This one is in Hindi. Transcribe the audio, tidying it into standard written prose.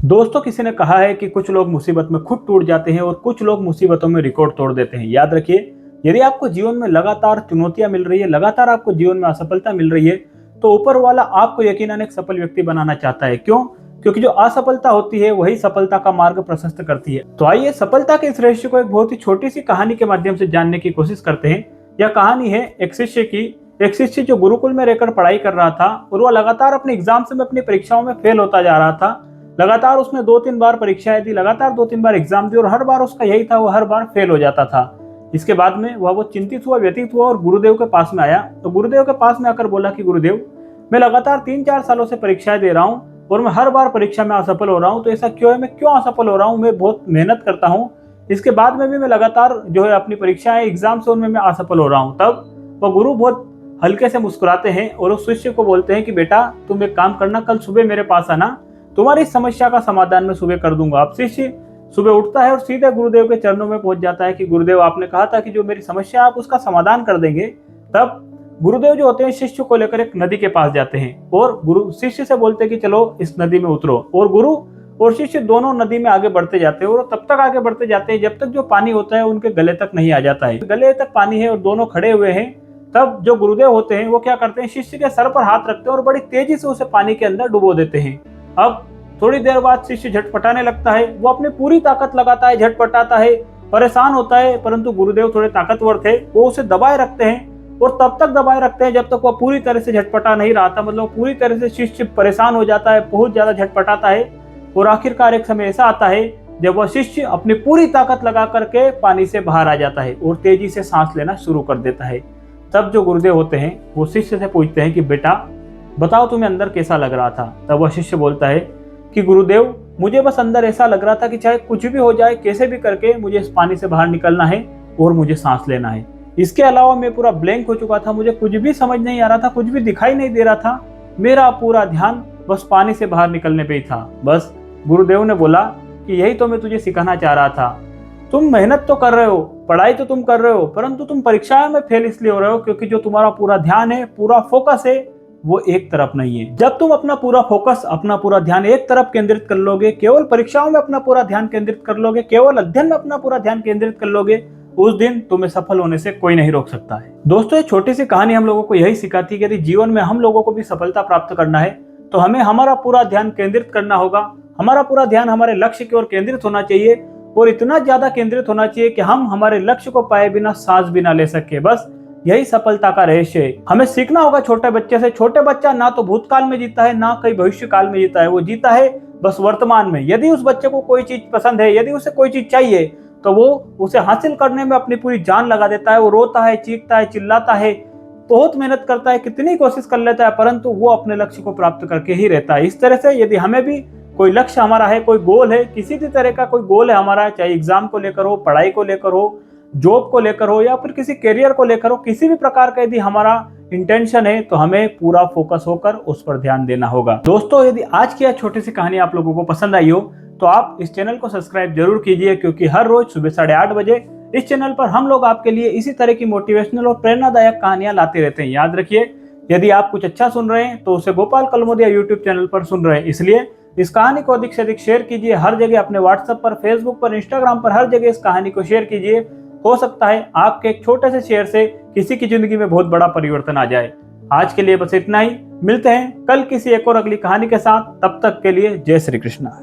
दोस्तों, किसी ने कहा है कि कुछ लोग मुसीबत में खुद टूट जाते हैं और कुछ लोग मुसीबतों में रिकॉर्ड तोड़ देते हैं। याद रखिए, यदि आपको जीवन में लगातार चुनौतियां मिल रही है, लगातार आपको जीवन में असफलता मिल रही है, तो ऊपर वाला आपको यकीनन एक सफल व्यक्ति बनाना चाहता है। क्यों? क्योंकि जो असफलता होती है वही सफलता का मार्ग प्रशस्त करती है। तो आइए सफलता के इस रहस्य को एक बहुत ही छोटी सी कहानी के माध्यम से जानने की कोशिश करते हैं। यह कहानी है एक शिष्य की। एक शिष्य जो गुरुकुल में रहकर पढ़ाई कर रहा था और वह लगातार अपने एग्जाम्स में, अपनी परीक्षाओं में फेल होता जा रहा था। लगातार उसने 2-3 बार परीक्षाएं दी, लगातार 2-3 बार एग्जाम दी और हर बार उसका यही था, वो हर बार फेल हो जाता था। इसके बाद में वह चिंतित हुआ, व्यतीत हुआ और गुरुदेव के पास में आया। तो गुरुदेव के पास में आकर बोला कि गुरुदेव, मैं लगातार 3-4 सालों से परीक्षाएं दे रहा हूँ और मैं हर बार परीक्षा में असफल हो रहा हूँ। तो ऐसा क्यों है? मैं क्यों असफल हो रहा हूँ? मैं बहुत मेहनत करता हूँ, इसके बाद में भी मैं लगातार जो है अपनी परीक्षाएं, एग्जाम से उनमें मैं असफल हो रहा हूँ। तब वह गुरु बहुत हल्के से मुस्कुराते हैं और उस शिष्य को बोलते हैं कि बेटा, तुम एक काम करना, कल सुबह मेरे पास आना, तुम्हारी इस समस्या का समाधान मैं सुबह कर दूंगा। अब शिष्य सुबह उठता है और सीधे गुरुदेव के चरणों में पहुंच जाता है कि गुरुदेव, आपने कहा था कि जो मेरी समस्या आप उसका समाधान कर देंगे। तब गुरुदेव जो होते हैं शिष्य को लेकर एक नदी के पास जाते हैं और गुरु शिष्य से बोलते हैं कि चलो इस नदी में उतरो। और गुरु और शिष्य दोनों नदी में आगे बढ़ते जाते हैं और तब तक आगे बढ़ते जाते हैं जब तक जो पानी होता है उनके गले तक नहीं आ जाता है। गले तक पानी है और दोनों खड़े हुए हैं। तब जो गुरुदेव होते हैं वो क्या करते हैं, शिष्य के सर पर हाथ रखते हैं और बड़ी तेजी से उसे पानी के अंदर डुबो देते हैं। अब थोड़ी देर बाद शिष्य झटपटाने लगता है, वो अपनी पूरी ताकत लगाता है, झटपटाता है, परेशान होता है, परंतु गुरुदेव थोड़े ताकतवर थे, वो उसे दबाए रखते हैं और तब तक दबाए रखते हैं जब तक वह पूरी तरह से झटपटा नहीं रहा था। मतलब पूरी तरह से शिष्य परेशान हो जाता है, बहुत ज्यादा झटपटाता है और आखिरकार एक समय ऐसा आता है जब वह शिष्य अपनी पूरी ताकत लगा करके पानी से बाहर आ जाता है और तेजी से सांस लेना शुरू कर देता है। तब जो गुरुदेव होते हैं वो शिष्य से पूछते हैं कि बेटा बताओ, तुम्हें अंदर कैसा लग रहा था? तब वह शिष्य बोलता है कि गुरुदेव, मुझे बस अंदर ऐसा लग रहा था कि चाहे कुछ भी हो जाए, कैसे भी करके मुझे इस पानी से बाहर निकलना है और मुझे सांस लेना है। इसके अलावा मैं पूरा ब्लैंक हो चुका था, मुझे कुछ भी समझ नहीं आ रहा था, कुछ भी दिखाई नहीं दे रहा था। मेरा पूरा ध्यान बस पानी से बाहर निकलने पे ही था। बस गुरुदेव ने बोला कि यही तो मैं तुझे सिखाना चाह रहा था। तुम मेहनत तो कर रहे हो, पढ़ाई तो तुम कर रहे हो, परंतु तुम परीक्षाओं में फेल इसलिए हो रहे हो क्योंकि जो तुम्हारा पूरा ध्यान है, पूरा फोकस है, वो एक तरफ नहीं है। जब तुम अपना पूरा फोकस, अपना पूरा ध्यान एक तरफ केंद्रित कर लोगे, केवल परीक्षाओं में अपना पूरा ध्यान केंद्रित कर लोगे, केवल अध्ययन में अपना पूरा ध्यान केंद्रित कर लोगे, उस दिन तुम्हें सफल होने से कोई नहीं रोक सकता है। दोस्तों, ये छोटी सी कहानी हम लोगों को यही सिखाती है कि यदि जीवन में हम लोगों को भी सफलता प्राप्त करना है तो हमें हमारा पूरा ध्यान केंद्रित करना होगा। हमारा पूरा ध्यान हमारे लक्ष्य की ओर केंद्रित होना चाहिए और इतना ज्यादा केंद्रित होना चाहिए कि हम हमारे लक्ष्य को पाए बिना सांस भी ना ले सके। बस यही सफलता का रहस्य है। हमें सीखना होगा छोटे बच्चे से। छोटे बच्चा ना तो भूतकाल में जीता है, ना कहीं भविष्य काल में जीता है, वो जीता है बस वर्तमान में। यदि उस बच्चे को कोई चीज पसंद है, यदि उसे कोई चीज चाहिए, तो वो उसे हासिल करने में अपनी पूरी जान लगा देता है। वो रोता है, चीखता है, चिल्लाता है, बहुत मेहनत करता है, कितनी कोशिश कर लेता है, परंतु वो अपने लक्ष्य को प्राप्त करके ही रहता है। इस तरह से यदि हमें भी कोई लक्ष्य हमारा है, कोई गोल है, किसी भी तरह का कोई गोल है हमारा, चाहे एग्जाम को लेकर हो, पढ़ाई को लेकर हो, जॉब को लेकर हो या फिर किसी करियर को लेकर हो, किसी भी प्रकार का यदि हमारा इंटेंशन है तो हमें पूरा फोकस होकर उस पर ध्यान देना होगा। दोस्तों, यदि आज की यह छोटी सी कहानी आप लोगों को पसंद आई हो तो आप इस चैनल को सब्सक्राइब जरूर कीजिए, क्योंकि हर रोज सुबह 8:30 बजे इस चैनल पर हम लोग आपके लिए इसी तरह की मोटिवेशनल और प्रेरणादायक कहानियां लाते रहते हैं। याद रखिए, यदि आप कुछ अच्छा सुन रहे हैं तो उसे गोपाल कलमोदिया यूट्यूब चैनल पर सुन रहे हैं, इसलिए इस कहानी को अधिक से अधिक शेयर कीजिए। हर जगह अपने व्हाट्सएप पर, फेसबुक पर, इंस्टाग्राम पर, हर जगह इस कहानी को शेयर कीजिए। हो सकता है आपके एक छोटे से शेयर से किसी की जिंदगी में बहुत बड़ा परिवर्तन आ जाए। आज के लिए बस इतना ही। मिलते हैं कल किसी एक और अगली कहानी के साथ। तब तक के लिए जय श्री कृष्णा।